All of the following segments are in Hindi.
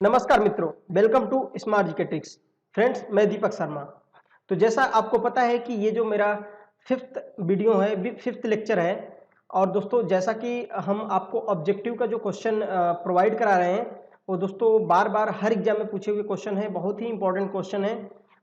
नमस्कार मित्रों, welcome to smart GK tricks. Friends, मैं दीपक शर्मा। तो जैसा आपको पता है कि ये जो मेरा फिफ्थ वीडियो है, फिफ्थ लेक्चर है। और दोस्तों, जैसा कि हम आपको ऑब्जेक्टिव का जो क्वेश्चन प्रोवाइड करा रहे हैं, वो दोस्तों बार बार हर एग्जाम में पूछे हुए क्वेश्चन है, बहुत ही इंपॉर्टेंट क्वेश्चन है।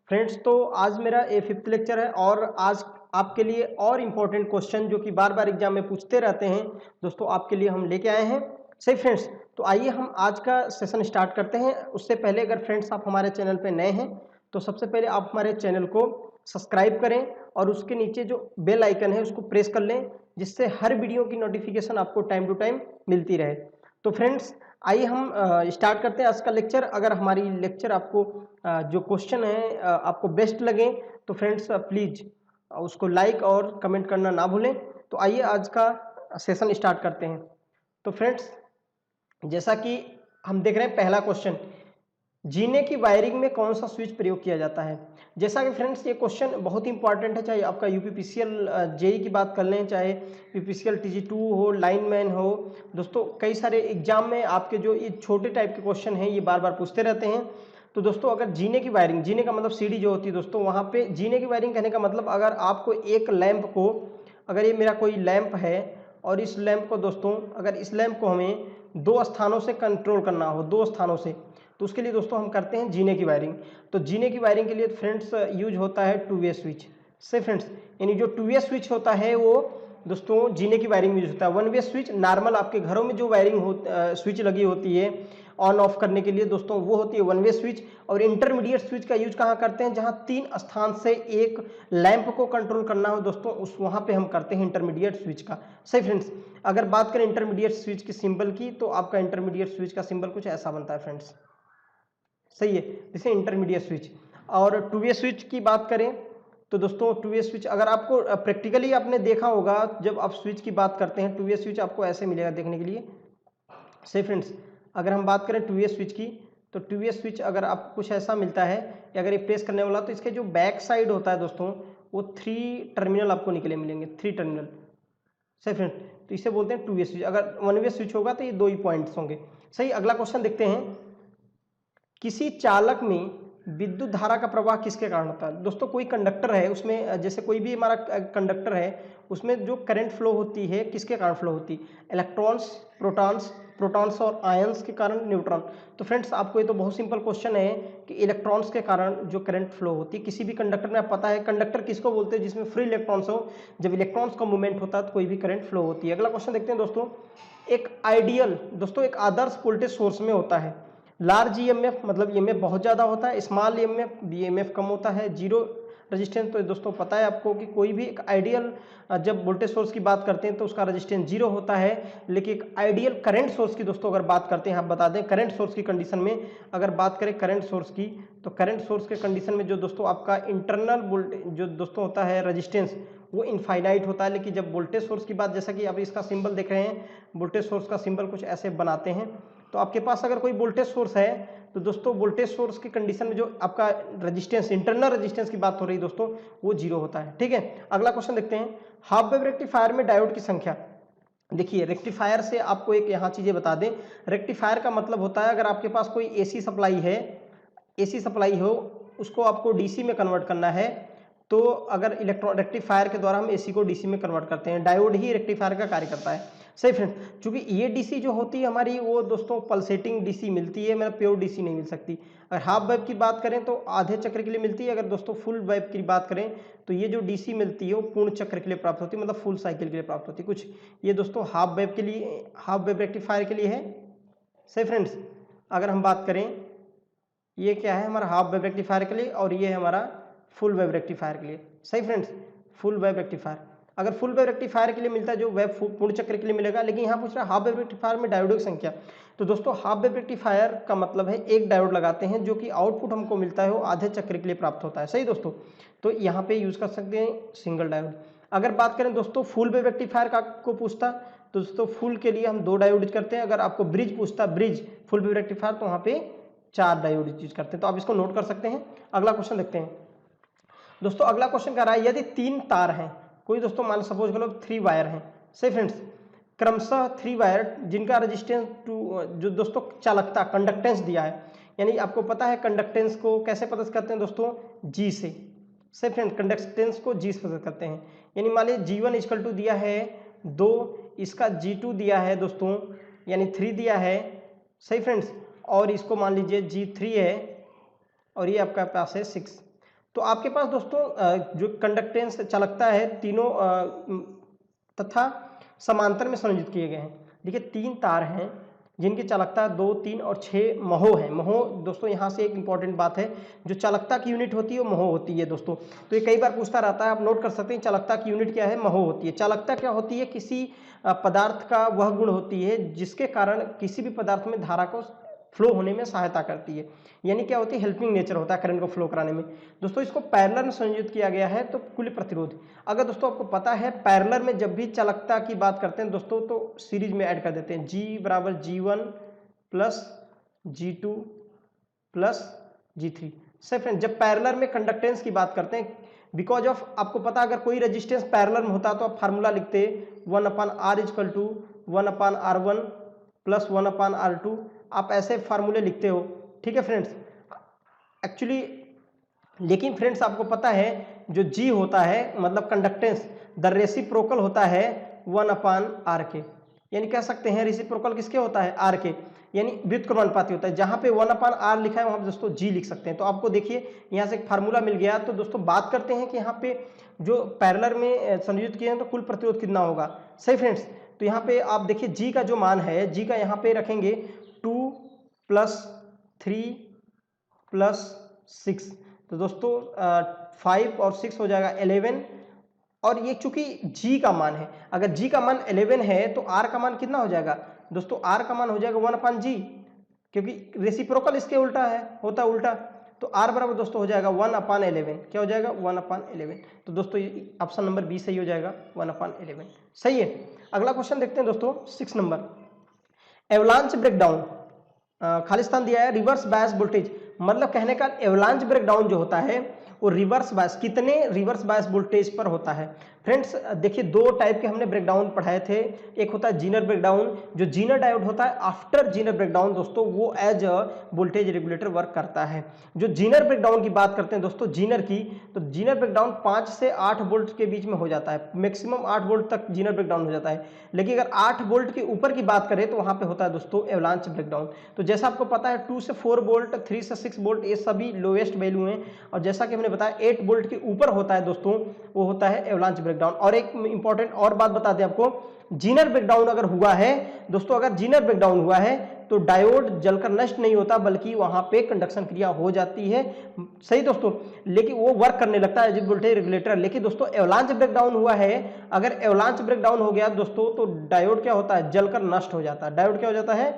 फ्रेंड्स, तो आज मेरा ये फिफ्थ लेक्चर है और आज आपके लिए और इम्पोर्टेंट क्वेश्चन जो कि बार बार एग्जाम में पूछते रहते हैं, दोस्तों आपके लिए हम लेके आए हैं। सही फ्रेंड्स, तो आइए हम आज का सेशन स्टार्ट करते हैं। उससे पहले अगर फ्रेंड्स आप हमारे चैनल पे नए हैं तो सबसे पहले आप हमारे चैनल को सब्सक्राइब करें और उसके नीचे जो बेल आइकन है उसको प्रेस कर लें, जिससे हर वीडियो की नोटिफिकेशन आपको टाइम टू टाइम मिलती रहे। तो फ्रेंड्स, आइए हम स्टार्ट करते हैं आज का लेक्चर। अगर हमारी लेक्चर आपको जो क्वेश्चन है आपको बेस्ट लगे तो फ्रेंड्स प्लीज उसको लाइक और कमेंट करना ना भूलें। तो आइए आज का सेशन स्टार्ट करते हैं। तो फ्रेंड्स, जैसा कि हम देख रहे हैं, पहला क्वेश्चन, जीने की वायरिंग में कौन सा स्विच प्रयोग किया जाता है। जैसा कि फ्रेंड्स ये क्वेश्चन बहुत इंपॉर्टेंट है, चाहे आपका यूपीपीसीएल जेई की बात कर लें, चाहे यूपीपीसीएल टीजी2 हो, लाइनमैन हो। दोस्तों कई सारे एग्जाम में आपके जो ये छोटे टाइप के क्वेश्चन हैं ये बार बार पूछते रहते हैं। तो दोस्तों, अगर जीने की वायरिंग, जीने का मतलब सीडी जो होती है दोस्तों, वहाँ पे जीने की वायरिंग कहने का मतलब, अगर आपको एक लैंप को, अगर ये मेरा कोई लैंप है और इस लैंप को दोस्तों, अगर इस लैंप को हमें दो स्थानों से कंट्रोल करना हो, दो स्थानों से, तो उसके लिए दोस्तों हम करते हैं जीने की वायरिंग। तो जीने की वायरिंग के लिए फ्रेंड्स यूज होता है टू वे स्विच। से फ्रेंड्स, यानी जो टू वे स्विच होता है वो दोस्तों जीने की वायरिंग में यूज होता है। वन वे स्विच नॉर्मल आपके घरों में जो वायरिंग स्विच लगी होती है ऑन ऑफ करने के लिए दोस्तों, वो होती है वन वे स्विच। और इंटरमीडिएट स्विच का यूज कहाँ करते हैं, जहां तीन स्थान से एक लैंप को कंट्रोल करना हो दोस्तों, उस वहां पे हम करते हैं इंटरमीडिएट स्विच का। सही फ्रेंड्स, अगर बात करें इंटरमीडिएट स्विच की सिंबल की, तो आपका इंटरमीडिएट स्विच का सिंबल कुछ ऐसा बनता है फ्रेंड्स। सही है, जैसे इंटरमीडिएट स्विच। और टू वे स्विच की बात करें तो दोस्तों, टू वे स्विच अगर आपको प्रैक्टिकली आपने देखा होगा, जब आप स्विच की बात करते हैं, टू वे स्विच आपको ऐसे मिलेगा देखने के लिए। सही फ्रेंड्स, अगर हम बात करें टू वे स्विच की, तो टू वे स्विच अगर आपको कुछ ऐसा मिलता है कि अगर ये प्रेस करने वाला, तो इसके जो बैक साइड होता है दोस्तों, वो 3 टर्मिनल आपको निकले मिलेंगे, 3 टर्मिनल। सही फ्रेंड, तो इसे बोलते हैं टू वे स्विच। अगर वन वे स्विच होगा तो ये 2 ही पॉइंट्स होंगे। सही, अगला क्वेश्चन देखते हैं। किसी चालक में विद्युत धारा का प्रवाह किसके कारण होता है। दोस्तों, कोई कंडक्टर है उसमें, जैसे कोई भी हमारा कंडक्टर है, उसमें जो करंट फ्लो होती है किसके कारण फ्लो होती है, इलेक्ट्रॉन्स, प्रोटॉन्स, प्रोटॉन्स और आयंस के कारण, न्यूट्रॉन। तो फ्रेंड्स, आपको ये तो बहुत सिंपल क्वेश्चन है कि इलेक्ट्रॉन्स के कारण जो करंट फ्लो होती है किसी भी कंडक्टर में। आप पता है कंडक्टर किसको बोलते हैं, जिसमें फ्री इलेक्ट्रॉन्स हो। जब इलेक्ट्रॉन्स का मूवमेंट होता है तो कोई भी करंट फ्लो होती है। अगला क्वेश्चन देखते हैं दोस्तों। एक आइडियल, दोस्तों एक आदर्श वोल्टेज सोर्स में होता है लार्ज ईएमएफ, मतलब ईएमएफ बहुत ज़्यादा होता है, स्मॉल ईएमएफ ईएमएफ कम होता है, जीरो रेजिस्टेंस। तो दोस्तों पता है आपको कि कोई भी एक आइडियल, जब वोल्टेज सोर्स की बात करते हैं तो उसका रेजिस्टेंस जीरो होता है। लेकिन एक आइडियल करंट सोर्स की दोस्तों अगर बात करते हैं, आप बता दें करंट सोर्स की कंडीशन में, अगर बात करें करंट सोर्स की, तो करंट सोर्स के कंडीशन में जो दोस्तों आपका इंटरनल वोल्टेज जो दोस्तों होता है रेजिस्टेंस, वो इनफाइनाइट होता है। लेकिन जब वोल्टेज सोर्स की बात, जैसा कि आप इसका सिंबल देख रहे हैं, वोल्टेज सोर्स का सिंबल कुछ ऐसे बनाते हैं। तो आपके पास अगर कोई वोल्टेज सोर्स है तो दोस्तों वोल्टेज सोर्स की कंडीशन में जो आपका रेजिस्टेंस, इंटरनल रेजिस्टेंस की बात हो रही है दोस्तों, वो जीरो होता है। ठीक है, अगला क्वेश्चन देखते हैं। हाफ वेव रेक्टिफायर में डायोड की संख्या। देखिए, रेक्टिफायर से आपको एक यहाँ चीजें बता दें। रेक्टिफायर का मतलब होता है, अगर आपके पास कोई एसी सप्लाई है, एसी सप्लाई हो, उसको आपको डीसी में कन्वर्ट करना है, तो अगर इलेक्ट्रॉन रेक्टिफायर के द्वारा हम एसी को डीसी में कन्वर्ट करते हैं, डायोड ही रेक्टिफायर का कार्य करता है। सही फ्रेंड, क्योंकि ये डीसी जो होती है हमारी, वो दोस्तों पल्सेटिंग डीसी मिलती है, मतलब प्योर डीसी नहीं मिल सकती। अगर हाफ वेव की बात करें तो आधे चक्र के लिए मिलती है। अगर दोस्तों फुल वेव की बात करें तो ये जो डीसी मिलती है वो पूर्ण चक्र के लिए प्राप्त होती है, मतलब फुल साइकिल के लिए प्राप्त होती है। कुछ ये दोस्तों हाफ वेव के लिए, हाफ वेव रेक्टिफायर के लिए है। सही फ्रेंड्स, अगर हम बात करें, ये क्या है हमारा हाफ वेव रेक्टिफायर के लिए, और ये है हमारा फुल वेव रेक्टिफायर के लिए। सही फ्रेंड्स, फुल वेव रेक्टिफायर, अगर फुल वेव रेक्टिफायर के लिए मिलता है जो वेव पूर्ण चक्र के लिए मिलेगा। लेकिन यहाँ पूछ रहा है हाफ वेव रेक्टिफायर में डायोडों की संख्या। तो दोस्तों हाफ वेव रेक्टिफायर का मतलब है एक डायोड लगाते हैं, जो कि आउटपुट हमको मिलता है वो आधे चक्र के लिए प्राप्त होता है। सही दोस्तों, तो यहाँ पे यूज कर सकते हैं सिंगल डायोड। अगर बात करें दोस्तों फुल वेव रेक्टिफायर का को पूछता, तो दोस्तों फुल के लिए हम 2 डायोड यूज करते हैं। अगर आपको ब्रिज पूछता, ब्रिज फुल वेव रेक्टिफायर, तो वहाँ पे 4 डायोड यूज करते हैं। तो आप इसको नोट कर सकते हैं। अगला क्वेश्चन देखते हैं दोस्तों। अगला क्वेश्चन कह रहा है, यदि 3 तार हैं, कोई दोस्तों मान सपोज करो 3 वायर हैं। सही फ्रेंड्स, क्रमशः 3 वायर जिनका रेजिस्टेंस टू जो दोस्तों चालकता कंडक्टेंस दिया है, यानी आपको पता है कंडक्टेंस को कैसे पता करते हैं दोस्तों, जी से। सही फ्रेंड, कंडक्टेंस को जी से पता करते हैं। यानी मान लीजिए G1 इक्वल टू दिया है 2, इसका G2 दिया है दोस्तों यानी 3 दिया है। सही फ्रेंड्स, और इसको मान लीजिए G3 है और ये आपका पास है 6। तो आपके पास दोस्तों जो कंडक्टेंस चालकता है तीनों तथा समांतर में संयोजित किए गए हैं। देखिए 3 तार हैं जिनकी चालकता 2, 3 और 6 महो है। महो दोस्तों यहाँ से एक इंपॉर्टेंट बात है, जो चालकता की यूनिट होती है वो महो होती है दोस्तों। तो ये कई बार पूछता रहता है, आप नोट कर सकते हैं चालकता की यूनिट क्या है, महो होती है। चालकता क्या होती है, किसी पदार्थ का वह गुण होती है जिसके कारण किसी भी पदार्थ में धारा को फ्लो होने में सहायता करती है, यानी क्या होती है, हेल्पिंग नेचर होता है करंट को फ्लो कराने में। दोस्तों इसको पैरेलल में संयोजित किया गया है। तो कुल प्रतिरोध, अगर दोस्तों आपको पता है पैरेलल में जब भी चालकता की बात करते हैं दोस्तों तो सीरीज में ऐड कर देते हैं, G बराबर G1 plus G2 plus G3। सही फ्रेंड, जब पैरेलल में कंडक्टेंस की बात करते हैं, बिकॉज ऑफ आपको पता अगर कोई रेजिस्टेंस पैरेलल में होता तो आप फार्मूला लिखते 1/R equal to 1/R1 plus 1/R2, आप ऐसे फार्मूले लिखते हो। ठीक है फ्रेंड्स, एक्चुअली लेकिन फ्रेंड्स आपको पता है जो G होता है मतलब कंडक्टेंस द रेसिप्रोकल होता है 1/R के, यानी कह सकते हैं रेसिप्रोकल किसके होता है, R के, यानी व्युत्क्रमानुपाती होता है। जहां पे 1/R लिखा है वहां पे दोस्तों G लिख सकते हैं। तो आपको देखिए यहां से एक फार्मूला मिल गया। तो दोस्तों बात करते हैं कि यहाँ पे जो पैरेलल में संयोजित किए हैं तो कुल प्रतिरोध कितना होगा। सही फ्रेंड्स, तो यहाँ पे आप देखिए G का जो मान है, G का यहाँ पे रखेंगे 2 प्लस 3 प्लस 6, तो दोस्तों 5 और 6 हो जाएगा 11। और ये चूंकि G का मान है, अगर G का मान 11 है तो R का मान कितना हो जाएगा दोस्तों, R का मान हो जाएगा 1/G, क्योंकि रेसिप्रोकल इसके उल्टा है, होता है उल्टा। तो R बराबर दोस्तों हो जाएगा 1/11। क्या हो जाएगा 1/11। तो दोस्तों ऑप्शन नंबर बी सही हो जाएगा 1/11। सही है। अगला क्वेश्चन देखते हैं दोस्तों 6 नंबर, एवलांच ब्रेकडाउन। खालिस्तान दिया है रिवर्स बायस वोल्टेज, मतलब कहने का एवलांच ब्रेकडाउन जो होता है वो रिवर्स बायस, कितने रिवर्स बायस वोल्टेज पर होता है। फ्रेंड्स देखिए 2 टाइप के हमने ब्रेकडाउन पढ़ाए थे, एक होता है जीनर ब्रेकडाउन, जो जीनर डायोड होता है आफ्टर जीनर ब्रेकडाउन दोस्तों वो as a voltage regulator work करता है। जो जीनर ब्रेकडाउन की बात करते हैं दोस्तों जीनर की, तो जीनर ब्रेकडाउन 5 से 8 वोल्ट के बीच में हो जाता है, मैक्सिमम 8 वोल्ट तक जीनर ब्रेकडाउन हो जाता है। लेकिन अगर 8 वोल्ट के ऊपर की बात करें तो वहां पे होता है दोस्तों एवलांच ब्रेकडाउन। तो जैसा आपको पता है 2 से 4 वोल्ट, 3 से 6 वोल्ट ये सभी लोएस्ट वैल्यू हैं, और जैसा कि हमने बताया 8 वोल्ट के ऊपर होता है दोस्तों वो होता है एवलांच ब्रेकडाउन। और एक इंपॉर्टेंट और बात बता दें आपको, जीनर ब्रेकडाउन अगर हुआ है दोस्तों, अगर जीनर ब्रेकडाउन हुआ है तो डायोड जलकर नष्ट नहीं होता बल्कि वहां पे कंडक्शन क्रिया हो जाती है। सही दोस्तों, लेकिन वो वर्क करने लगता है एज वोल्टेज रेगुलेटर। लेकिन दोस्तों एवलांच ब्रेकडाउन हुआ है, अगर एवलांच ब्रेकडाउन हो गया दोस्तों तो डायोड क्या होता है, जलकर नष्ट हो जाता है। डायोड क्या हो जाता है,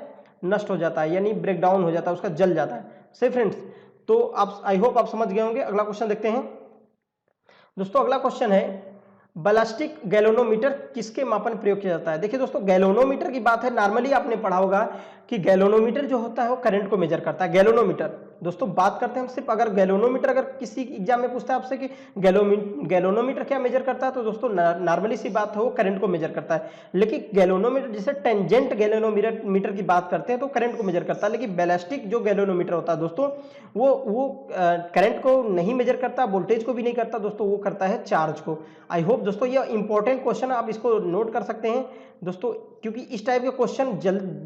नष्ट हो जाता है, यानी ब्रेकडाउन हो जाता है, उसका जल जाता है। सही फ्रेंड्स, तो आप आई होप आप समझ गए होंगे। अगला क्वेश्चन देखते हैं दोस्तों। अगला क्वेश्चन है बैलिस्टिक गैल्वेनोमीटर किसके मापन प्रयोग किया जाता है। देखिए दोस्तों गैल्वेनोमीटर की बात है, नॉर्मली आपने पढ़ा होगा कि गैल्वेनोमीटर जो होता है वो करंट को मेजर करता है। गैल्वेनोमीटर दोस्तों बात करते हैं हम सिर्फ, अगर गैल्वेनोमीटर अगर किसी एग्जाम में पूछता है आपसे कि गैल्वेनोमीटर क्या मेजर करता है, तो दोस्तों नॉर्मली सी बात है वो करंट को मेजर करता है। लेकिन गैल्वेनोमीटर जैसे टेंजेंट गैल्वेनोमीटर की बात करते हैं तो करंट को मेजर करता है, लेकिन बैलिस्टिक जो गैल्वेनोमीटर होता है दोस्तों वो करंट को नहीं मेजर करता, वोल्टेज को भी नहीं करता दोस्तों, वो करता है चार्ज को। आई होप दोस्तों ये इंपॉर्टेंट क्वेश्चन आप इसको नोट कर सकते हैं दोस्तों, क्योंकि इस टाइप के क्वेश्चन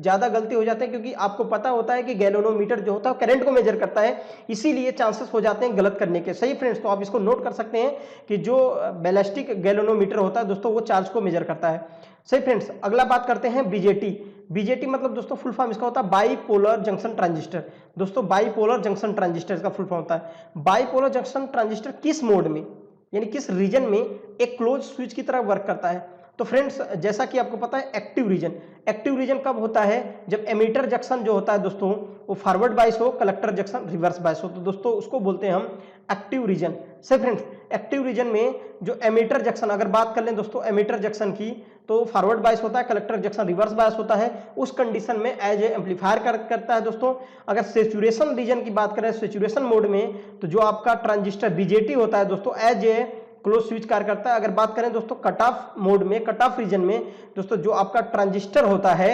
ज्यादा गलती हो जाते हैं, क्योंकि आपको पता होता है कि गैल्वेनोमीटर जो होता है करंट को मेजर करता है, इसीलिए चांसेस हो जाते हैं गलत करने के। सही फ्रेंड्स, तो आप इसको नोट कर सकते हैं कि जो बैलिस्टिक गैल्वेनोमीटर होता है दोस्तों वो चार्ज को मेजर करता है। सही फ्रेंड्स, अगला बात करते हैं बीजेटी। बीजेटी मतलब दोस्तों फुल फॉर्म इसका होता है बाईपोलर जंक्शन ट्रांजिस्टर। दोस्तों बाईपोलर जंक्शन ट्रांजिस्टर का फुल फॉर्म होता है। बाईपोलर जंक्शन ट्रांजिस्टर किस मोड में यानी किस रीजन में एक क्लोज स्विच की तरह वर्क करता है। तो फ्रेंड्स जैसा कि आपको पता है एक्टिव रीजन, एक्टिव रीजन कब होता है, जब एमीटर जंक्शन जो होता है दोस्तों वो फॉरवर्ड बायस हो, कलेक्टर जंक्शन रिवर्स बायस हो, तो दोस्तों उसको बोलते हैं हम एक्टिव रीजन। सही फ्रेंड्स, एक्टिव रीजन में जो एमीटर जंक्शन, अगर बात कर लें दोस्तों एमीटर जंक्शन की, तो फॉरवर्ड बायस होता है, कलेक्टर जंक्शन रिवर्स बायस होता है। उस कंडीशन में एज ए एम्पलीफायर करता है दोस्तों। अगर सैचुरेशन रीजन की बात करें, सैचुरेशन मोड में, तो जो आपका ट्रांजिस्टर बीजेटी होता है दोस्तों एज ए क्लोज स्विच कार्य करता है। अगर बात करें दोस्तों कट ऑफ मोड में, कट ऑफ रीजन में दोस्तों जो आपका ट्रांजिस्टर होता है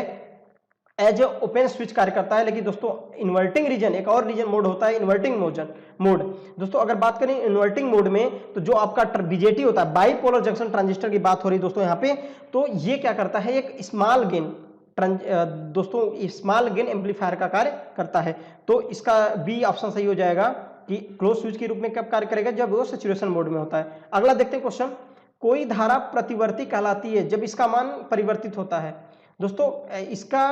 एज ए ओपन स्विच कार्य करता है। लेकिन दोस्तों इन्वर्टिंग रीजन, एक और रीजन मोड होता है इन्वर्टिंग मोड। दोस्तों अगर बात करें इन्वर्टिंग मोड में तो जो आपका बीजेटी होता है, बाइपोलर जंक्शन ट्रांजिस्टर की बात हो रही है दोस्तों यहाँ पे, तो ये क्या करता है, एक स्मॉल गेन दोस्तों स्मॉल गेन एम्पलीफायर का कार्य करता है। तो इसका बी ऑप्शन सही हो जाएगा कि क्लोज स्विच के रूप में कब कार्य करेगा, जब वो सैचुरेशन मोड में होता है। अगला देखते हैं क्वेश्चन, कोई धारा प्रतिवर्ती कहलाती है जब इसका मान परिवर्तित होता है। दोस्तों इसका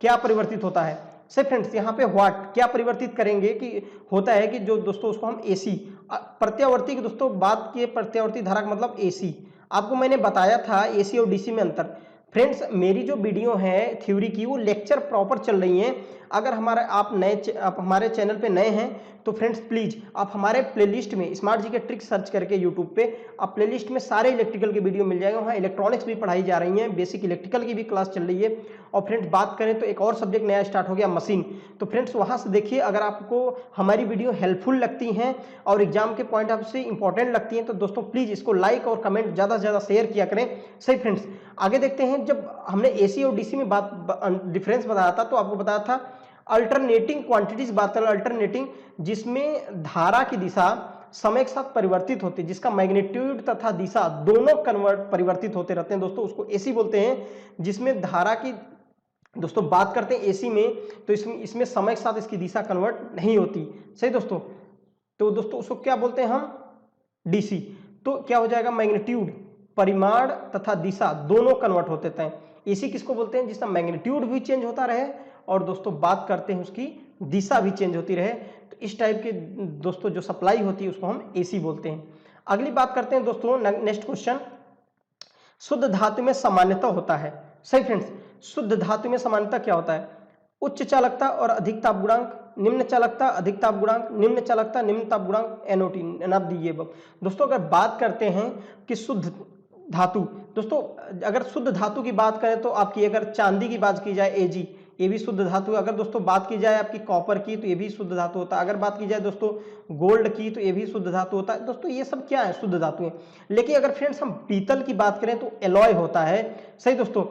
क्या परिवर्तित होता है, से फ्रेंड्स यहाँ पे व्हाट क्या परिवर्तित करेंगे कि होता है कि जो दोस्तों उसको हम एसी प्रत्यावर्ती की दोस्तों बात किए, प्रत्यावर्ती धारा का मतलब एसी। आपको मैंने बताया था एसी और डीसी में अंतर। फ्रेंड्स मेरी जो वीडियो है थ्योरी की वो लेक्चर प्रॉपर चल रही है। अगर आप हमारे चैनल पे नए हैं तो फ्रेंड्स प्लीज आप हमारे प्लेलिस्ट में स्मार्ट जी के ट्रिक सर्च करके यूट्यूब पे आप प्लेलिस्ट में सारे इलेक्ट्रिकल के वीडियो मिल जाएंगे। वहाँ इलेक्ट्रॉनिक्स भी पढ़ाई जा रही है, बेसिक इलेक्ट्रिकल की भी क्लास चल रही है। और फ्रेंड्स बात करें तो एक और सब्जेक्ट नया स्टार्ट हो गया मशीन। तो फ्रेंड्स वहाँ से देखिए, अगर आपको हमारी वीडियो हेल्पफुल लगती हैं और एग्जाम के पॉइंट ऑफ से इंपॉर्टेंट लगती हैं तो दोस्तों प्लीज इसको लाइक और कमेंट ज़्यादा से ज़्यादा शेयर किया करें। सही फ्रेंड्स आगे देखते हैं, जब हमने एसी और डीसी में डिफरेंस बताया था तो आपको बताया था अल्टरनेटिंग क्वांटिटीज बात करें, अल्टरनेटिंग जिसमें धारा की दिशा समय के साथ परिवर्तित होती है, जिसका मैग्नीट्यूड तथा दिशा दोनों परिवर्तित होते रहते हैं दोस्तों, उसको एसी बोलते हैं। जिसमें धारा की दोस्तों बात करते हैं एसी में तो इसमें समय के साथ इसकी दिशा कन्वर्ट नहीं होती। सही दोस्तों, तो दोस्तों उसको क्या बोलते हैं हम, डीसी। तो क्या हो जाएगा, मैग्नीट्यूड परिमाण तथा दिशा दोनों कन्वर्ट होते हैं। एसी किसको बोलते हैं, जिसका मैग्नीट्यूड भी चेंज होता रहे और दोस्तों बात करते हैं उसकी दिशा भी चेंज होती रहे। तो इस टाइप के दोस्तों जो सप्लाई होती है उसको हम एसी बोलते हैं। अगली बात करते हैं दोस्तों, नेक्स्ट क्वेश्चन, शुद्ध धातु में सामान्यता होता है। सही फ्रेंड्स, शुद्ध धातु में सामान्यता क्या होता है, उच्च चालकता और अधिक ताप गुणांक, निम्न चालकता अधिक ताप गुणांक, निम्न चालकता निम्न ताप गुणांक, एनओटी नाप दिए। दोस्तों अगर बात करते हैं कि शुद्ध धातु, दोस्तों अगर शुद्ध धातु की बात करें तो आपकी अगर चांदी की बात की जाए एजी, ये भी शुद्ध धातु है। अगर दोस्तों बात की जाए आपकी कॉपर की तो ये भी शुद्ध धातु होता है। अगर बात की जाए दोस्तों गोल्ड की तो ये भी शुद्ध धातु होता है। दोस्तों ये सब क्या है, शुद्ध धातु है। लेकिन अगर फ्रेंड्स हम पीतल की बात करें तो एलॉय होता है। सही दोस्तों,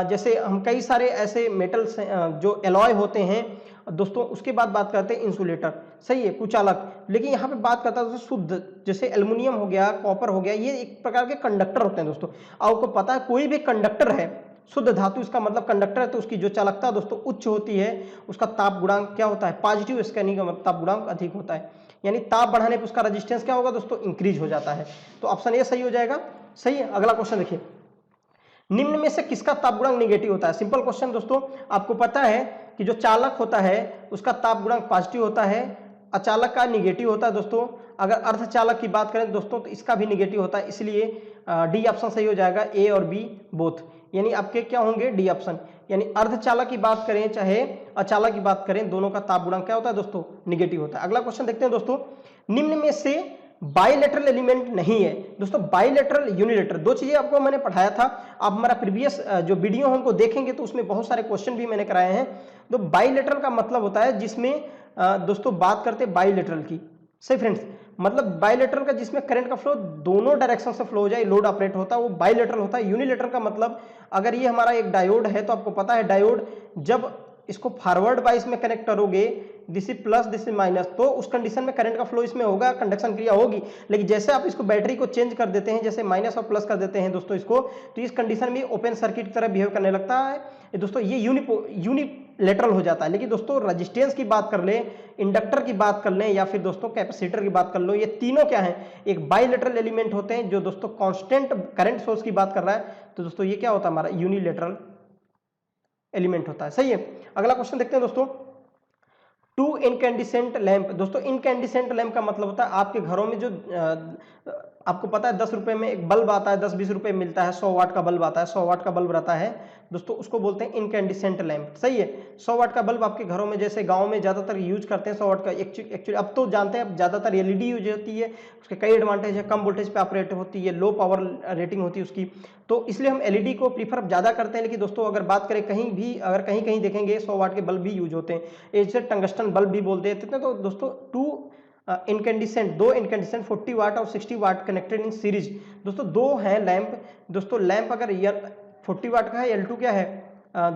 जैसे हम कई सारे ऐसे मेटल्स जो एलॉय होते हैं दोस्तों। उसके बाद बात करते हैं इंसुलेटर, सही है, कुचालक। लेकिन यहाँ पे बात करता है शुद्ध, जैसे एल्युमिनियम हो गया, कॉपर हो गया, ये एक प्रकार के कंडक्टर होते हैं दोस्तों। आपको पता है कोई भी कंडक्टर है शुद्ध धातु, इसका मतलब कंडक्टर है, तो उसकी जो चालकता दोस्तों उच्च होती है, उसका ताप गुणांक क्या होता है, पॉजिटिव स्कैनिंग का ताप गुणांक अधिक होता है। यानी ताप बढ़ाने पर उसका रेजिस्टेंस क्या होगा दोस्तों, इंक्रीज हो जाता है। तो ऑप्शन ए सही हो जाएगा। सही है। अगला क्वेश्चन देखिए, निम्न में से किसका ताप गुणांक निगेटिव होता है। सिंपल क्वेश्चन दोस्तों, आपको पता है कि जो चालक होता है उसका ताप गुणांक पॉजिटिव होता है, अचालक का निगेटिव होता है दोस्तों। अगर अर्धचालक की बात करें दोस्तों तो इसका भी निगेटिव होता है, इसलिए डी ऑप्शन सही हो जाएगा, ए और बी बोथ, यानी आपके क्या होंगे, डी ऑप्शन। यानी अर्धचालक की बात करें चाहे अचालक की बात करें, दोनों का ताप गुणांक क्या होता है दोस्तों, निगेटिव होता है। अगला क्वेश्चन देखते हैं दोस्तों, निम्न में से बाइलेटरल एलिमेंट नहीं है। दोस्तों बाइलेटरल, यूनिलेटरल, दो चीजें आपको मैंने पढ़ाया था। आप हमारा प्रीवियस जो वीडियो है उनको देखेंगे तो उसमें बहुत सारे क्वेश्चन भी मैंने कराए हैं। तो बाइलेटरल का मतलब होता है जिसमें दोस्तों बात करते हैं बाइलेटरल की। सही फ्रेंड्स, मतलब बाइलेटरल का जिसमें करंट का फ्लो दोनों डायरेक्शन से फ्लो हो जाए, लोड ऑपरेट होता है, वो बाइलेटरल होता है। यूनिलेटरल का मतलब, अगर ये हमारा एक डायोड है तो आपको पता है डायोड जब इसको फॉरवर्ड वाइज में कनेक्ट करोगे, this is plus this is minus, तो उस कंडीशन में करंट का फ्लो इसमें होगा, कंडक्शन क्रिया होगी। लेकिन जैसे आप इसको बैटरी को चेंज कर देते हैं, जैसे माइनस और प्लस कर देते हैं दोस्तों इसको, तो इस कंडीशन में ओपन सर्किट की तरह बिहेव करने लगता है दोस्तों, ये यूनिलेटरल हो जाता है। लेकिन दोस्तों रेजिस्टेंस की बात कर लें, इंडक्टर की बात कर लें या फिर दोस्तों कैपेसिटर की बात कर लो, ये तीनों क्या है, एक बाइलेटरल एलिमेंट होते हैं। जो दोस्तों कांस्टेंट करंट सोर्स की बात कर रहा है तो दोस्तों ये क्या होता है, हमारा यूनिलेटरल एलिमेंट होता है। सही है। अगला क्वेश्चन देखते हैं दोस्तों, टू इनकैंडिसेंट लैंप। दोस्तों इनकैंडिसेंट लैंप का मतलब होता है आपके घरों में जो आपको पता है 10 रुपए में एक बल्ब आता है, 10-20 रुपए मिलता है, 100 वाट का बल्ब आता है, 100 वाट का बल्ब रहता है दोस्तों, उसको बोलते हैं इनकैंडिसेंट लैंप। सही है। 100 वाट का बल्ब आपके घरों में, जैसे गांव में ज्यादातर यूज करते हैं 100 वाट का। एक्चुअली अब तो जानते हैं, अब ज्यादातर एलईडी यूज होती है, उसके कई एडवांटेज है, कम वोल्टेज पे ऑपरेट होती है, लो पावर रेटिंग होती है उसकी, तो इसलिए हम एलईडी को प्रीफर ज्यादा करते हैं। लेकिन दोस्तों अगर बात करें कहीं भी, अगर कहीं कहीं देखेंगे 100 वाट के बल्ब भी यूज होते हैं, जैसे टंगस्टन बल्ब भी बोल देते हैं। तो दोस्तों टू इनकैंडिसेंट, दो इनकैंडिसेंट 40 वाट और 60 वाट कनेक्टेड इन सीरीज। दोस्तों दो हैं लैंप। दोस्तों लैंप अगर 40 वाट का है, L2 क्या है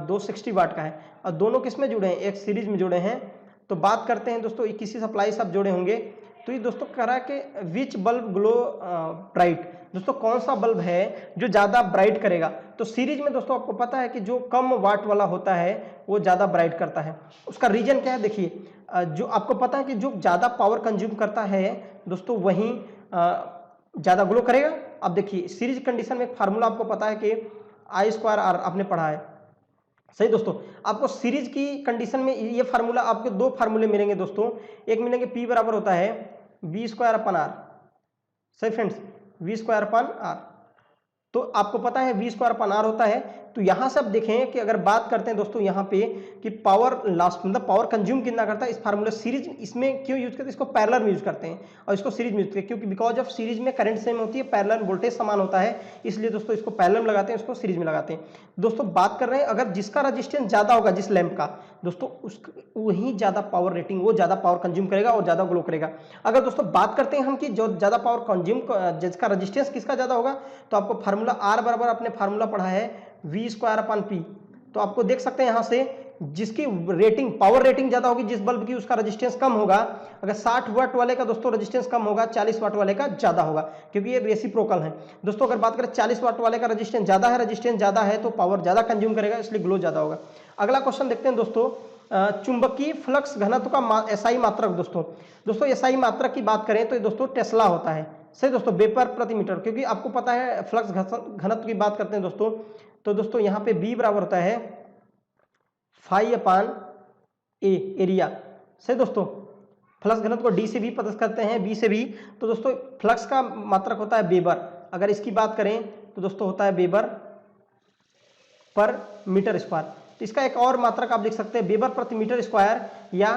260 वाट का है, और दोनों किस में जुड़े हैं, एक सीरीज में जुड़े हैं। तो बात करते हैं दोस्तों, किसी सप्लाई से आप जुड़े होंगे, तो ये दोस्तों करा के विच बल्ब ग्लो ब्राइट, दोस्तों कौन सा बल्ब है जो ज्यादा ब्राइट करेगा। तो सीरीज में दोस्तों आपको पता है कि जो कम वाट वाला होता है वो ज्यादा ब्राइट करता है। उसका रीजन क्या है, देखिए जो आपको पता है कि जो ज्यादा पावर कंज्यूम करता है दोस्तों वही ज्यादा ग्लो करेगा। अब देखिए सीरीज कंडीशन में एक फार्मूला आपको पता है कि I² R आपने पढ़ा है, सही दोस्तों। आपको सीरीज की कंडीशन में ये फार्मूला, आपके दो फार्मूले मिलेंगे दोस्तों, एक मिलेंगे P बराबर होता है V²/R, सही फ्रेंड्स, V²/R। तो आपको पता है V²/R होता है। तो यहां से आप देखें कि अगर बात करते हैं दोस्तों यहाँ पे कि पावर लास्ट मतलब पावर कंज्यूम कितना करता है, इस फार्मूला सीरीज इसमें क्यों यूज करते हैं, इसको पैरेलल में यूज करते हैं और इसको सीरीज में यूज करते हैं, क्योंकि बिकॉज ऑफ सीरीज में करंट सेम होती है, पैरेलल वोल्टेज समान होता है, इसलिए दोस्तों इसको पैरेलल में लगाते हैं, इसको सीरीज में लगाते हैं। दोस्तों बात कर रहे हैं अगर जिसका रजिस्टेंस ज्यादा होगा जिस लैंप का, दोस्तों वही ज्यादा पावर रेटिंग, वो ज्यादा पावर कंज्यूम करेगा और ज्यादा ग्लो करेगा। अगर दोस्तों बात करते हैं हम कि जो ज्यादा पावर कंज्यूम, जिसका रजिस्टेंस किसका ज्यादा होगा, तो आपको फार्मूला R बराबर आपने फार्मूला पढ़ा है V²/P। तो आपको देख सकते हैं यहां से जिसकी रेटिंग, पावर रेटिंग ज्यादा होगी जिस बल्ब की, उसका रेजिस्टेंस कम होगा। अगर 60 वाट वाले का दोस्तों रेजिस्टेंस कम होगा, 40 वाट वाले का ज्यादा होगा, क्योंकि ये रेसिप्रोकल है दोस्तों। अगर बात करें 40 वाट वाले का रेजिस्टेंस ज्यादा है तो पावर ज्यादा कंज्यूम करेगा, इसलिए ग्लो ज्यादा होगा। अगला क्वेश्चन देखते हैं दोस्तों, चुंबकीय फ्लक्स घनत्व का एसआई मात्रक। दोस्तों एसआई मात्रक की बात करें तो दोस्तों टेस्ला होता है, सही दोस्तों, वेपर प्रति मीटर, क्योंकि आपको पता है फ्लक्स घनत्व की बात करते हैं दोस्तों, तो दोस्तों यहाँ पे B बराबर होता है φ/A एरिया, सही दोस्तों। फ्लक्स घनत्व को D से भी पता करते हैं, B से भी। तो दोस्तों फ्लक्स का मात्रक होता है वेबर, अगर इसकी बात करें तो दोस्तों होता है वेबर पर मीटर स्क्वायर। तो इसका एक और मात्रक आप लिख सकते हैं वेबर प्रति मीटर स्क्वायर या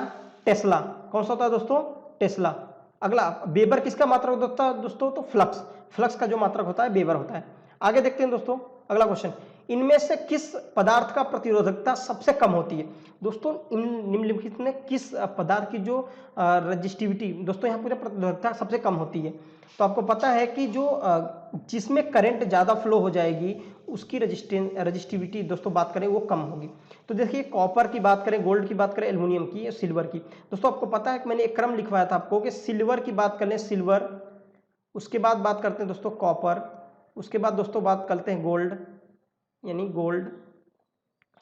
टेस्ला। कौन सा होता है दोस्तों, टेस्ला। अगला वेबर किसका मात्रक होता है दोस्तों, तो फ्लक्स का जो मात्रक होता है वेबर होता है। आगे देखते हैं दोस्तों अगला क्वेश्चन, इनमें से किस पदार्थ का प्रतिरोधकता सबसे कम होती है। दोस्तों इन निम्नलिखित में किस पदार्थ की जो रजिस्टिविटी, दोस्तों यहाँ पूरा प्रतिरोधकता सबसे कम होती है। तो आपको पता है कि जो जिसमें करंट ज्यादा फ्लो हो जाएगी उसकी रजिस्टिविटी दोस्तों बात करें वो कम होगी। तो देखिए कॉपर की बात करें, गोल्ड की बात करें, एल्युमिनियम की, सिल्वर की। दोस्तों आपको पता है कि मैंने एक क्रम लिखवाया था आपको कि सिल्वर की बात कर लें, सिल्वर, उसके बाद बात करते हैं दोस्तों कॉपर, उसके बाद दोस्तों बात करते हैं गोल्ड यानी गोल्ड,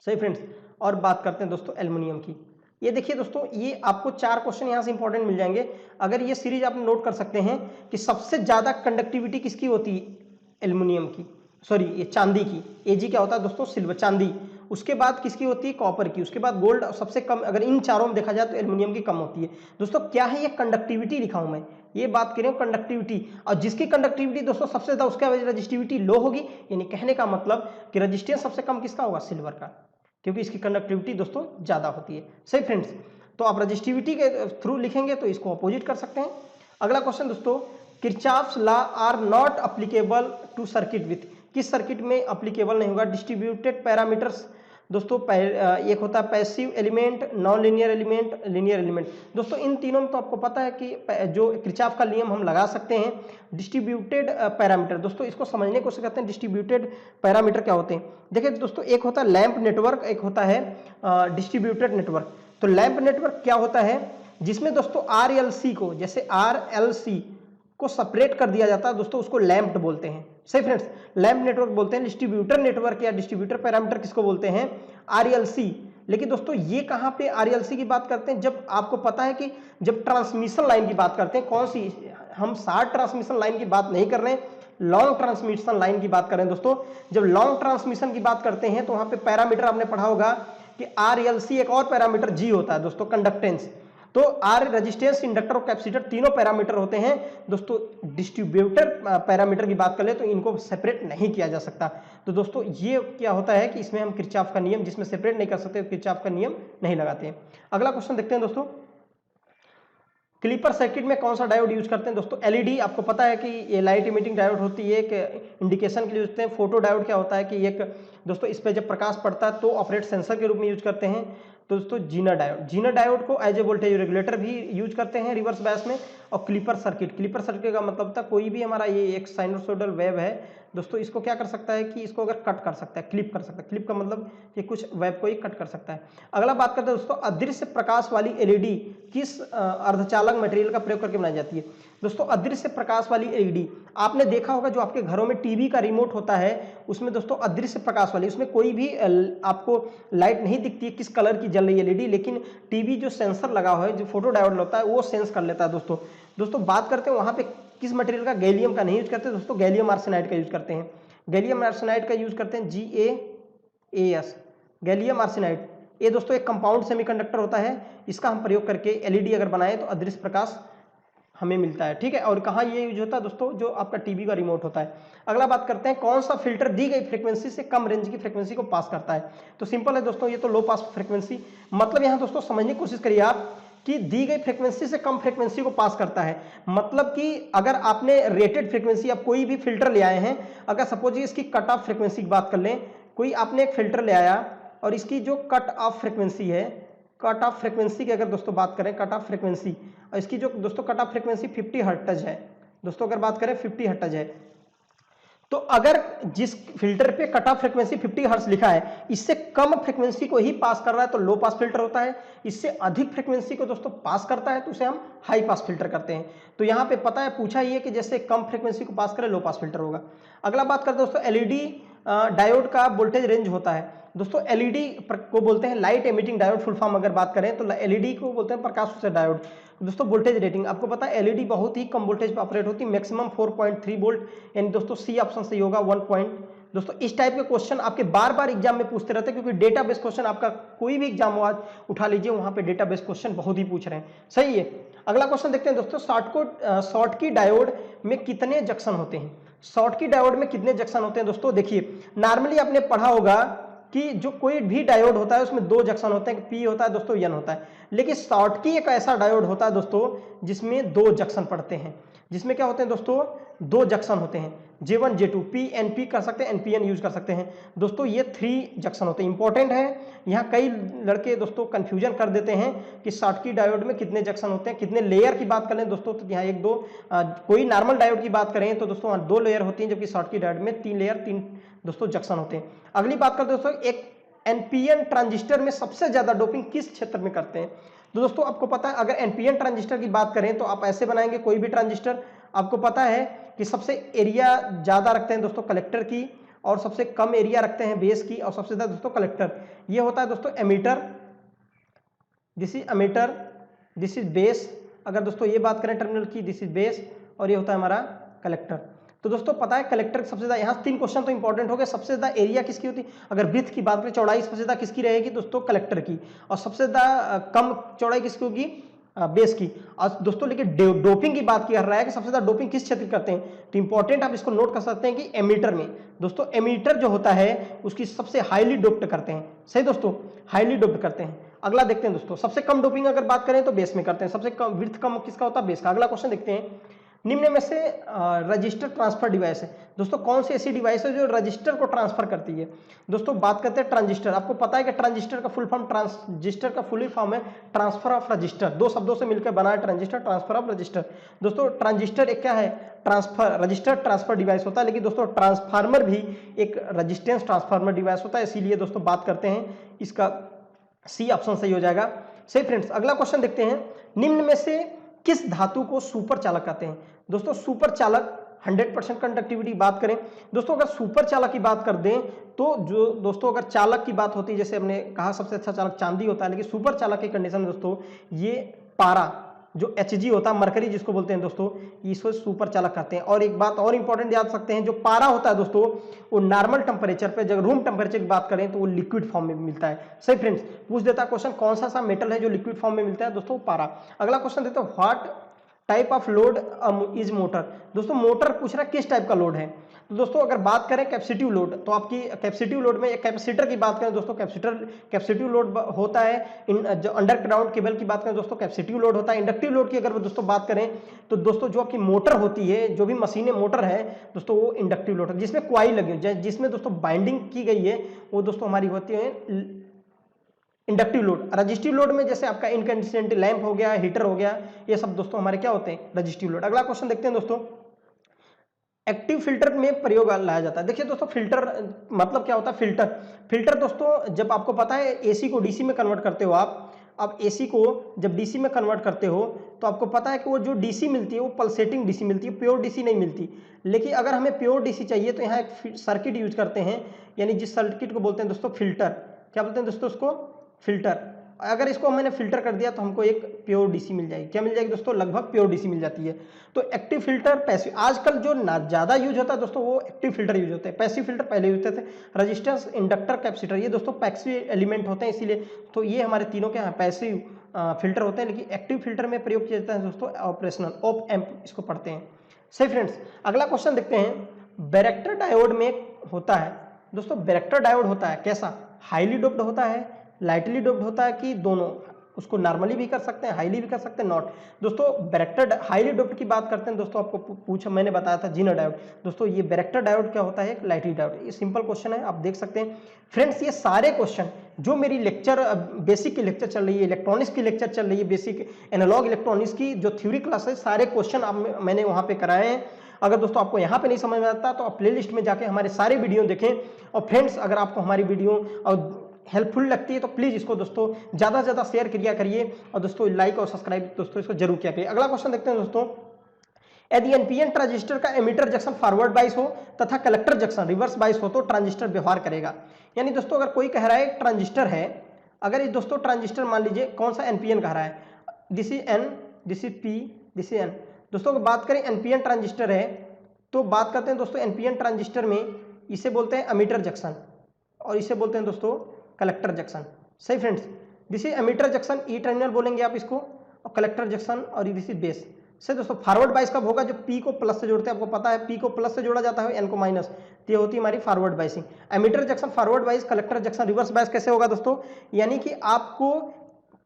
सही फ्रेंड्स, और बात करते हैं दोस्तों एल्युमिनियम की। ये देखिए दोस्तों ये आपको 4 क्वेश्चन यहाँ से इंपॉर्टेंट मिल जाएंगे। अगर ये सीरीज आप नोट कर सकते हैं कि सबसे ज्यादा कंडक्टिविटी किसकी होती है, एल्युमिनियम की, सॉरी ये चांदी की, Ag क्या होता है दोस्तों, सिल्वर, चांदी। उसके बाद किसकी होती है, कॉपर की, उसके बाद गोल्ड, सबसे कम अगर इन चारों में देखा जाए तो एल्युमिनियम की कम होती है। दोस्तों क्या है ये कंडक्टिविटी लिखा हूं मैं, ये बात करें कंडक्टिविटी, और जिसकी कंडक्टिविटी दोस्तों सबसे ज्यादा उसका रजिस्टिविटी लो होगी, यानी कहने का मतलब कि रजिस्टेंस सबसे कम किसका होगा, सिल्वर का, क्योंकि इसकी कंडक्टिविटी दोस्तों ज्यादा होती है, सही फ्रेंड्स। तो आप रजिस्टिविटी के थ्रू लिखेंगे तो इसको अपोजिट कर सकते हैं। अगला क्वेश्चन दोस्तों, Kirchhoff's law are not applicable to circuit with, किस सर्किट में अप्लीकेबल नहीं होगा, डिस्ट्रीब्यूटेड पैरामीटर्स। दोस्तों एक होता है passive element, non linear element, linear element. दोस्तों इन तीनों में तो आपको पता है कि जो किरचॉफ का नियम हम लगा सकते हैं। डिस्ट्रीब्यूटेड पैरामीटर, दोस्तों इसको समझने की कोशिश करते हैं, डिस्ट्रीब्यूटेड पैरामीटर क्या होते हैं। देखिए दोस्तों एक होता है लैंप नेटवर्क, एक होता है डिस्ट्रीब्यूटेड नेटवर्क। तो लैंप नेटवर्क क्या होता है, जिसमें दोस्तों RLC को, जैसे RLC को सेपरेट कर दिया जाता है दोस्तों, उसको लैंप बोलते हैं, सही फ्रेंड्स, लैंप नेटवर्क बोलते हैं। डिस्ट्रीब्यूटर नेटवर्क या डिस्ट्रीब्यूटर पैरामीटर किसको बोलते हैं, RLC। लेकिन दोस्तों ये कहां पे RLC की बात करते हैं, जब आपको पता है कि जब ट्रांसमिशन लाइन की बात करते हैं, कौन सी, हम शॉर्ट ट्रांसमिशन लाइन की बात नहीं कर रहे हैं, लॉन्ग ट्रांसमिशन लाइन की बात कर रहे हैं दोस्तों। जब लॉन्ग ट्रांसमिशन की बात करते हैं तो वहां पे पैरामीटर आपने पढ़ा होगा कि RLC, एक और पैरामीटर G होता है दोस्तों, कंडक्टेंस। तो R रेजिस्टेंस, इंडक्टर और कैपेसिटर तीनों पैरामीटर होते हैं दोस्तों। डिस्ट्रीब्यूटर पैरामीटर की बात कर ले तो इनको सेपरेट नहीं किया जा सकता। तो दोस्तों ये क्या होता है कि इसमें हम किरचॉफ का नियम, जिसमें सेपरेट नहीं कर सकते, किरचॉफ का नियम नहीं लगाते हैं। अगला क्वेश्चन देखते हैं दोस्तों, क्लीपर सर्किट में कौन सा डायोड यूज करते हैं दोस्तों, LED। आपको पता है कि ये लाइट इमिटिंग डायोड होती है, एक इंडिकेशन के लिए यूज करते हैं। फोटो डायोड क्या होता है कि एक दोस्तों इस पे जब प्रकाश पड़ता है तो ऑपरेट सेंसर के रूप में यूज करते हैं। तो दोस्तों जीना डायोड को एज ए वोल्टेज रेगुलेटर भी यूज करते हैं रिवर्स बायस में। और क्लिपर सर्किट का मतलब था कोई भी हमारा ये एक साइनोसॉइडल वेव है दोस्तों, इसको क्या कर सकता है कि इसको अगर कट कर सकता है, क्लिप कर सकता है। क्लिप का मतलब कि कुछ वेब को ही कट कर सकता है। अगला बात करते हैं दोस्तों, अदृश्य प्रकाश वाली एलईडी किस अर्धचालक मटेरियल का प्रयोग करके बनाई जाती है। दोस्तों अदृश्य प्रकाश वाली एलईडी आपने देखा होगा, जो आपके घरों में टीवी का रिमोट होता है उसमें दोस्तों अदृश्य प्रकाश वाली, उसमें कोई भी आपको लाइट नहीं दिखती है किस कलर की जल रही है एलईडी, लेकिन टीवी जो सेंसर लगा हुआ है, जो फोटो डायोड होता है, वो सेंस कर लेता है। दोस्तों बात करते हैं वहां पे किस मटेरियल का, गैलियम का नहीं यूज करते दोस्तों, गैलियम आर्सेनाइड का यूज करते हैं। गैलियम आर्सेनाइड का यूज करते हैं GaAs, गैलियम आर्सेनाइड। ये दोस्तों एक कंपाउंड सेमीकंडक्टर होता है, इसका हम प्रयोग करके एलईडी अगर बनाए तो अदृश्य प्रकाश हमें मिलता है। ठीक है, और कहाँ ये यूज होता है दोस्तों, जो आपका टीवी का रिमोट होता है। अगला बात करते हैं कौन सा फिल्टर दी गई फ्रीक्वेंसी से कम रेंज की फ्रीक्वेंसी को पास करता है। तो सिंपल है दोस्तों, ये तो लो पास फ्रीक्वेंसी, मतलब यहाँ दोस्तों समझने की कोशिश करिए आप कि दी गई फ्रीक्वेंसी से कम फ्रीक्वेंसी को पास करता है। मतलब कि अगर आपने रेटेड फ्रीक्वेंसी, आप कोई भी फिल्टर ले आए हैं, अगर सपोज इसकी कट ऑफ फ्रीक्वेंसी की बात कर लें, कोई आपने एक फिल्टर ले आया और इसकी जो कट ऑफ फ्रीक्वेंसी है, कट ऑफ फ्रीक्वेंसी की अगर दोस्तों बात करें, कट ऑफ फ्रीक्वेंसी, और इसकी जो दोस्तों कट ऑफ फ्रीक्वेंसी 50 हर्ट्ज है दोस्तों, अगर बात करें 50 हर्ट्ज है, तो अगर जिस फिल्टर पे कट ऑफ फ्रीक्वेंसी 50 हर्ट्ज लिखा है, इससे कम फ्रीक्वेंसी को ही पास कर रहा है तो लो पास फिल्टर होता है। इससे अधिक फ्रीक्वेंसी को दोस्तों पास करता है तो उसे हम हाई पास फिल्टर करते हैं। तो यहाँ पे पता है पूछा ही है कि जैसे कम फ्रीक्वेंसी को पास करे लो पास फिल्टर होगा। अगला बात करते हैं दोस्तों, एलईडी डायोड का वोल्टेज रेंज होता है। दोस्तों एलईडी को बोलते हैं light emitting diode, full form अगर बात करें तो एलईडी को बोलते हैं प्रकाश उत्सर्जक डायोड। दोस्तों वोल्टेज रेटिंग आपको पता है, एलईडी बहुत ही कम वोल्टेज पर ऑपरेट होती है, मैक्सिमम 4.3 वोल्ट, यानी दोस्तों सी ऑप्शन सही होगा 1 पॉइंट। दोस्तों इस टाइप के क्वेश्चन आपके बार बार एग्जाम में पूछते रहते हैं, क्योंकि डेटाबेस क्वेश्चन आपका कोई भी एग्जाम हो आज उठा लीजिए, वहां पे डेटाबेस क्वेश्चन बहुत ही पूछ रहे हैं। सही है, अगला क्वेश्चन देखते हैं दोस्तों, शॉर्ट की डायोड में कितने जंक्शन होते हैं। शॉर्ट की डायोड में कितने जंक्शन होते हैं दोस्तों, देखिए नॉर्मली आपने पढ़ा होगा कि जो कोई भी डायोड होता है उसमें 2 जंक्शन होते हैं, पी होता है दोस्तों, एन होता है। लेकिन शॉर्टकी एक ऐसा डायोड होता है दोस्तों जिसमें 2 जंक्शन पड़ते हैं, जिसमें क्या होते हैं दोस्तों, 2 जंक्शन होते हैं, J1 J2, PNP कर सकते हैं, NPN यूज कर सकते हैं दोस्तों, ये 3 जंक्शन होते हैं। इंपॉर्टेंट है, यहाँ कई लड़के दोस्तों कंफ्यूजन कर देते हैं कि शॉर्टकी डायोड में कितने जंक्शन होते हैं, कितने लेयर की बात करें दोस्तों, तो यहाँ 1 2 कोई नॉर्मल डायोड की बात करें तो दोस्तों 2 लेयर होती हैं, जबकि शॉर्टकी डायोड में 3 लेयर 3 दोस्तों जंक्शन होते हैं। अगली बात करते हैं दोस्तों, एक एनपीएन ट्रांजिस्टर में सबसे ज्यादा डोपिंग किस क्षेत्र में करते हैं। तो दोस्तों आपको पता है, अगर एनपीएन ट्रांजिस्टर की बात करें तो आप ऐसे बनाएंगे, कोई भी ट्रांजिस्टर, आपको पता है कि सबसे एरिया ज्यादा रखते हैं दोस्तों कलेक्टर की, और सबसे कम एरिया रखते हैं बेस की, और सबसे ज्यादा दोस्तों कलेक्टर। ये होता है दोस्तों emitter, this is emitter, this is base. अगर दोस्तों ये बात करें टर्मिनल की, दिस इज बेस, और ये होता है हमारा कलेक्टर। तो दोस्तों पता है कलेक्टर सबसे ज्यादा, यहाँ 3 क्वेश्चन तो इंपॉर्टेंट हो गए। सबसे ज्यादा एरिया किसकी होती है, अगर ब्रीथ की बात करें, चौड़ाई सबसे ज्यादा किसकी रहेगी दोस्तों, कलेक्टर की, और सबसे ज्यादा कम चौड़ाई किसकी होगी, बेस की। और दोस्तों लेकिन डोपिंग की बात कर रहा है कि सबसे ज्यादा डोपिंग किस क्षेत्र करते हैं, तो इंपॉर्टेंट आप इसको नोट कर सकते हैं कि एमीटर में। दोस्तों एमीटर जो होता है उसकी सबसे हाईली डोप्ड करते हैं, सही दोस्तों, हाईली डोप्ड करते हैं। अगला देखते हैं दोस्तों, सबसे कम डोपिंग अगर बात करें तो बेस में करते हैं, सबसे कम विड्थ कम किसका होता है, बेस का। अगला क्वेश्चन देखते हैं, निम्न में से रजिस्टर ट्रांसफर डिवाइस है। दोस्तों कौन सी ऐसी डिवाइस है जो रजिस्टर को ट्रांसफर करती है। दोस्तों बात करते हैं ट्रांजिस्टर। आपको पता है कि ट्रांजिस्टर का फुल फॉर्म, ट्रांजिस्टर का फुल फॉर्म है ट्रांसफर ऑफ रजिस्टर। 2 शब्दों से मिलकर बना है ट्रांजिस्टर, ट्रांसफर ऑफ रजिस्टर। दोस्तों ट्रांजिस्टर एक क्या है, ट्रांसफर, रजिस्टर ट्रांसफर डिवाइस होता है। लेकिन दोस्तों ट्रांसफार्मर भी एक रजिस्टेंस ट्रांसफार्मर डिवाइस होता है, इसीलिए दोस्तों बात करते हैं, इसका सी ऑप्शन सही हो जाएगा। सही फ्रेंड्स, अगला क्वेश्चन देखते हैं, निम्न में से किस धातु को सुपर चालक कहते हैं। दोस्तों सुपर चालक 100% कंडक्टिविटी बात करें दोस्तों, अगर सुपर चालक की बात कर दें तो जो दोस्तों अगर चालक की बात होती है, जैसे हमने कहा सबसे अच्छा चालक चांदी होता है, लेकिन सुपर चालक की कंडीशन में दोस्तों ये पारा जो Hg होता है, मरकरी जिसको बोलते हैं दोस्तों, इसको सुपर चालक कहते हैं। और एक बात और इंपॉर्टेंट याद सकते हैं, जो पारा होता है दोस्तों वो नॉर्मल टेम्परेचर पे, जब रूम टेम्परेचर की बात करें तो वो लिक्विड फॉर्म में मिलता है। सही फ्रेंड्स, पूछ देता है क्वेश्चन, कौन सा मेटल है जो लिक्विड फॉर्म में मिलता है दोस्तों, पारा। अगला क्वेश्चन देता है, what type of load is motor. दोस्तों मोटर पूछ रहा है किस टाइप का लोड है। तो दोस्तों अगर बात करें कैपेसिटिव लोड, तो आपकी कैपेसिटिव लोड में एक कैपेसिटर की बात करें दोस्तों, कैपेसिटिव लोड होता है। जो अंडरग्राउंड केबल की बात करें दोस्तों कैपेसिटिव लोड होता है। इंडक्टिव लोड की अगर दोस्तों बात करें तो दोस्तों जो आपकी मोटर होती है, जो भी मशीनें मोटर है दोस्तों, वो इंडक्टिव लोड है जिसमें क्वाइल लगी है, जिसमें दोस्तों बाइंडिंग की गई है, वो दोस्तों हमारी होती है इंडक्टिव लोड। रजिस्टिव लोड में जैसे आपका इनकैंडिसेंट लैंप हो गया, हीटर हो गया, ये सब दोस्तों हमारे क्या होते हैं, रजिस्टिव लोड। अगला क्वेश्चन देखते हैं दोस्तों, एक्टिव फिल्टर में प्रयोग लाया जाता है। देखिए दोस्तों फिल्टर मतलब क्या होता है, फिल्टर दोस्तों जब आपको पता है एसी को डीसी में कन्वर्ट करते हो आप, अब एसी को जब डीसी में कन्वर्ट करते हो तो आपको पता है कि वो जो डीसी मिलती है वो पल्सेटिंग डीसी मिलती है, प्योर डीसी नहीं मिलती। लेकिन अगर हमें प्योर डीसी चाहिए तो यहाँ एक सर्किट यूज करते हैं, यानी जिस सर्किट को बोलते हैं दोस्तों फिल्टर। क्या बोलते हैं दोस्तों उसको, फिल्टर। अगर इसको मैंने फिल्टर कर दिया तो हमको एक प्योर डीसी मिल जाएगी। क्या मिल जाएगी दोस्तों, लगभग प्योर डीसी मिल जाती है। तो एक्टिव फिल्टर, पैसिव, आजकल जो ज्यादा यूज होता है दोस्तों वो एक्टिव फिल्टर यूज होते हैं। पैसिव फिल्टर पहले यूज होते थे, रजिस्टेंस, इंडक्टर, कैपेसिटर, ये दोस्तों पैसिव एलिमेंट होते हैं, इसीलिए तो ये हमारे तीनों के यहाँ पैसिव फिल्टर होते हैं। लेकिन एक्टिव फिल्टर में प्रयोग किया जाता है दोस्तों ऑपरेशनल, ऑप एम्प इसको पढ़ते हैं। सही फ्रेंड्स, अगला क्वेश्चन देखते हैं। बैरेक्टर डायोड में होता है दोस्तों, बैरेक्टर डायोड होता है कैसा, हाईली डोप्ड होता है, लाइटली डोप्ड होता है, कि दोनों, उसको नॉर्मली भी कर सकते हैं, हाईली भी कर सकते हैं, नॉट। दोस्तों बैरेक्टर हाईली डोप्ड की बात करते हैं दोस्तों, आपको पूछा मैंने बताया था जीना डायोड। दोस्तों ये बैरेक्टर डायोड क्या होता है, एक लाइटली डायोड। ये सिंपल क्वेश्चन है, आप देख सकते हैं फ्रेंड्स। ये सारे क्वेश्चन जो मेरी लेक्चर बेसिक की लेक्चर चल रही है, इलेक्ट्रॉनिक्स की लेक्चर चल रही है, बेसिक एनालॉग इलेक्ट्रॉनिक्स की जो थ्योरी क्लास है, सारे क्वेश्चन मैंने वहां पे कराए हैं। अगर दोस्तों आपको यहाँ पे नहीं समझ में आता तो आप प्लेलिस्ट में जाके हमारे सारे वीडियो देखें। और फ्रेंड्स अगर आपको हमारी वीडियो और हेल्पफुल लगती है तो प्लीज इसको दोस्तों ज्यादा से ज्यादा शेयर किया करिए, और दोस्तों लाइक और सब्सक्राइब दोस्तों इसको जरूर किया करिए। अगला क्वेश्चन देखते हैं दोस्तों, यदि एनपीएन ट्रांजिस्टर का एमिटर जंक्शन फॉरवर्ड बाइस हो तथा कलेक्टर जंक्शन रिवर्स बाइस हो तो ट्रांजिस्टर व्यवहार करेगा। यानी दोस्तों अगर कोई कह रहा है ट्रांजिस्टर है, अगर ये दोस्तों ट्रांजिस्टर मान लीजिए कौन सा एनपीएन कह रहा है, this is an, this is P, this is an. दोस्तों अगर बात करें एनपीएन ट्रांजिस्टर है तो बात करते हैं दोस्तों एनपीएन ट्रांजिस्टर में इसे बोलते हैं एमिटर जंक्शन और इसे बोलते हैं दोस्तों कलेक्टर जंक्शन। सही friends, this is emitter junction, E terminal बोलेंगे आप इसको, और कलेक्टर जंक्शन और दिस इज बेस। सही दोस्तों, फॉरवर्ड बाइस कब होगा, जो पी को प्लस से जोड़ते हैं, आपको पता है पी को प्लस से जोड़ा जाता है, एन को माइनस, तो ये होती है हमारी forward biasing. Emitter junction forward बाइस, कलेक्टर जंक्शन रिवर्स बाइस कैसे होगा दोस्तों, यानी कि आपको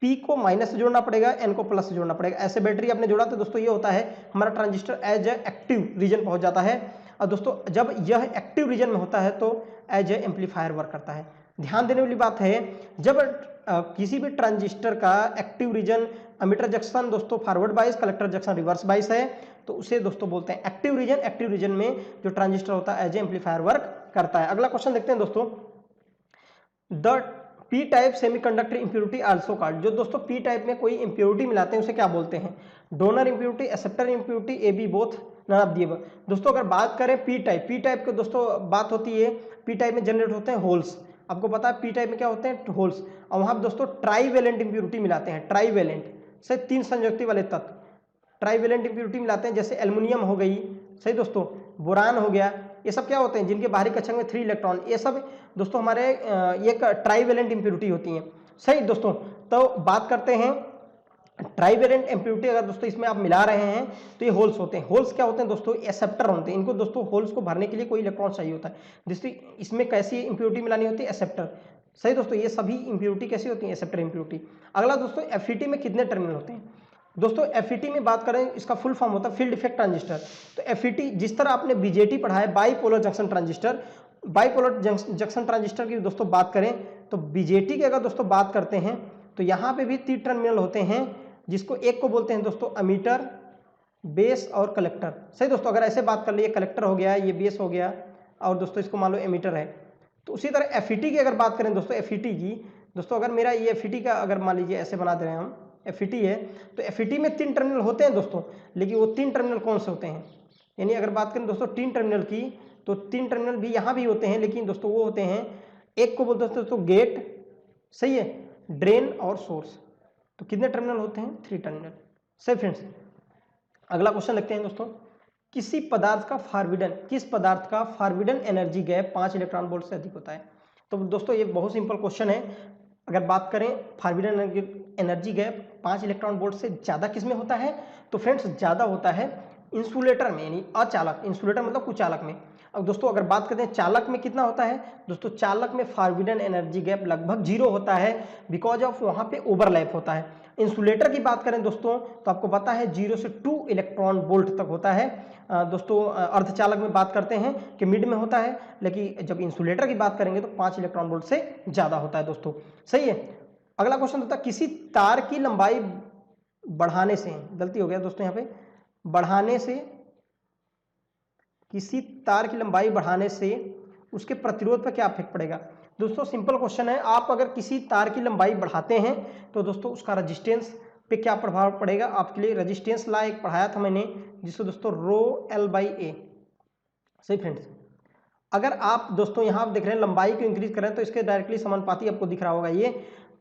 पी को माइनस से जोड़ना पड़ेगा, एन को प्लस से जोड़ना पड़ेगा। ऐसे बैटरी आपने जोड़ा तो दोस्तों ये होता है हमारा transistor as a active region पहुंच जाता है। और दोस्तों जब यह एक्टिव रीजन में होता है तो एज ए एम्पलीफायर वर्क करता है। ध्यान देने वाली बात है, जब किसी भी ट्रांजिस्टर का एक्टिव रीजन एमिटर जंक्शन दोस्तों फॉरवर्ड बाइस, कलेक्टर जंक्शन रिवर्स बाइस है, तो उसे दोस्तों बोलते हैं एक्टिव रीजन। एक्टिव रीजन में जो ट्रांजिस्टर होता है एज ए एम्पलीफायर वर्क करता है। अगला क्वेश्चन देखते हैं दोस्तों, the P type semiconductor impurity also called, जो दोस्तों पी टाइप में कोई इंप्योरिटी मिलाते हैं उसे क्या बोलते हैं, donor impurity, acceptor impurity, A B both, none of the above. दोस्तों अगर बात करें पी टाइप की दोस्तों बात होती है, पी टाइप में जनरेट होते हैं होल्स। आपको पता है पी टाइप में क्या होते हैं, होल्स। और वहां दोस्तों ट्राईवेलेंट इंप्योरिटी मिलाते हैं, ट्राईवेलेंट से 3 संयुक्ति वाले तत्व, ट्राईवेलेंट इंप्योरिटी मिलाते हैं, जैसे एल्युमिनियम हो गई, सही दोस्तों, बोरान हो गया, ये सब क्या होते हैं जिनके बाहरी कक्षक में 3 इलेक्ट्रॉन, ये सब दोस्तों हमारे एक ट्राईवेलेंट इंप्योरिटी होती हैं। सही दोस्तों, तो बात करते हैं ट्राईवेलेंट इंप्योरिटी, अगर दोस्तों इसमें आप मिला रहे हैं तो ये होल्स होते हैं। होल्स क्या होते हैं दोस्तों, एक्सेप्टर होते हैं। इनको दोस्तों होल्स को भरने के लिए कोई इलेक्ट्रॉन चाहिए होता है। दोस्तों इसमें कैसी इंप्योरिटी मिलानी होती है, एक्सेप्टर। सही दोस्तों, ये सभी इंप्योरिटी कैसी होती है, एक्सेप्टर इंप्योरिटी। अगला दोस्तों एफईटी में कितने टर्मिनल होते हैं, दोस्तों एफईटी में बात करें इसका फुल फॉर्म होता है फील्ड इफेक्ट ट्रांजिस्टर। तो एफईटी जिस तरह आपने बीजेटी पढ़ा है, bipolar junction transistor, bipolar junction transistor की दोस्तों बात करें तो बीजेटी की अगर दोस्तों बात करते हैं तो यहाँ पे भी 3 टर्मिनल होते हैं, जिसको एक को बोलते हैं दोस्तों एमीटर, बेस और कलेक्टर। सही दोस्तों, अगर ऐसे बात कर लिए कलेक्टर हो गया, ये बेस हो गया, और दोस्तों इसको मान लो एमीटर है। तो उसी तरह एफईटी की अगर बात करें दोस्तों, एफईटी की दोस्तों अगर मेरा ये एफईटी का अगर मान लीजिए ऐसे बना दे रहे हैं हम, एफईटी है तो एफईटी में 3 टर्मिनल होते हैं दोस्तों, लेकिन वो 3 टर्मिनल कौन से होते हैं, यानी अगर बात करें दोस्तों 3 टर्मिनल की तो 3 टर्मिनल भी यहाँ भी होते हैं, लेकिन दोस्तों वो होते हैं, एक को बोलते हैं दोस्तों गेट, सही है, ड्रेन और सोर्स। तो कितने टर्मिनल होते हैं, 3 टर्मिनल। सही फ्रेंड्स, अगला क्वेश्चन देखते हैं दोस्तों, किस पदार्थ का forbidden energy gap 5 electron volt से अधिक होता है। तो दोस्तों ये बहुत सिंपल क्वेश्चन है, अगर बात करें forbidden energy gap 5 electron volt से ज़्यादा किस में होता है, तो फ्रेंड्स ज़्यादा होता है इंसुलेटर में, यानी अचालक, इंसुलेटर मतलब कुचालक में। अब दोस्तों अगर बात करते हैं चालक में कितना होता है, दोस्तों चालक में फॉरबिडन एनर्जी गैप लगभग 0 होता है, बिकॉज ऑफ वहाँ पे ओवरलैप होता है। इंसुलेटर की बात करें दोस्तों तो आपको पता है 0 से 2 इलेक्ट्रॉन वोल्ट तक होता है। दोस्तों अर्धचालक में बात करते हैं कि मिड में होता है, लेकिन जब इंसुलेटर की बात करेंगे तो 5 इलेक्ट्रॉन वोल्ट से ज़्यादा होता है दोस्तों। सही है। अगला क्वेश्चन होता है किसी तार की लंबाई बढ़ाने से, गलती हो गया दोस्तों यहाँ पे, बढ़ाने से, किसी तार की लंबाई बढ़ाने से उसके प्रतिरोध पर क्या इफेक्ट पड़ेगा। दोस्तों सिंपल क्वेश्चन है, आप अगर किसी तार की लंबाई बढ़ाते हैं तो दोस्तों उसका रजिस्टेंस पे क्या प्रभाव पड़ेगा। आपके लिए रजिस्टेंस ला एक पढ़ाया था मैंने, जिसको दोस्तों रो एल बाई ए। सही फ्रेंड्स, अगर आप दोस्तों यहाँ आप देख रहे हैं लंबाई को इंक्रीज कर रहे हैं तो इसके डायरेक्टली समानुपाती आपको दिख रहा होगा ये।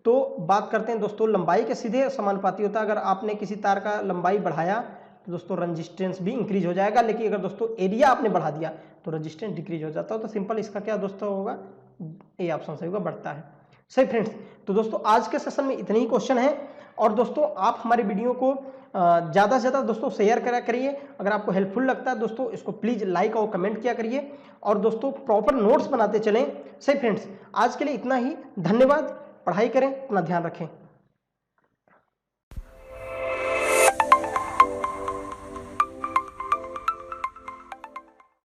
तो बात करते हैं दोस्तों लंबाई के सीधे समानुपाती होता है। अगर आपने किसी तार का लंबाई बढ़ाया तो दोस्तों रजिस्टेंस भी इंक्रीज हो जाएगा, लेकिन अगर दोस्तों एरिया आपने बढ़ा दिया तो रजिस्टेंस डिक्रीज हो जाता है। तो सिंपल इसका क्या दोस्तों होगा, ए ऑप्शन सही होगा, बढ़ता है। सही फ्रेंड्स, तो दोस्तों आज के सेशन में इतने ही क्वेश्चन हैं, और दोस्तों आप हमारी वीडियो को ज़्यादा से ज़्यादा दोस्तों शेयर करा करिए। अगर आपको हेल्पफुल लगता है दोस्तों इसको प्लीज़ लाइक और कमेंट किया करिए, और दोस्तों प्रॉपर नोट्स बनाते चलें। सही फ्रेंड्स, आज के लिए इतना ही, धन्यवाद। पढ़ाई करें, अपना ध्यान रखें।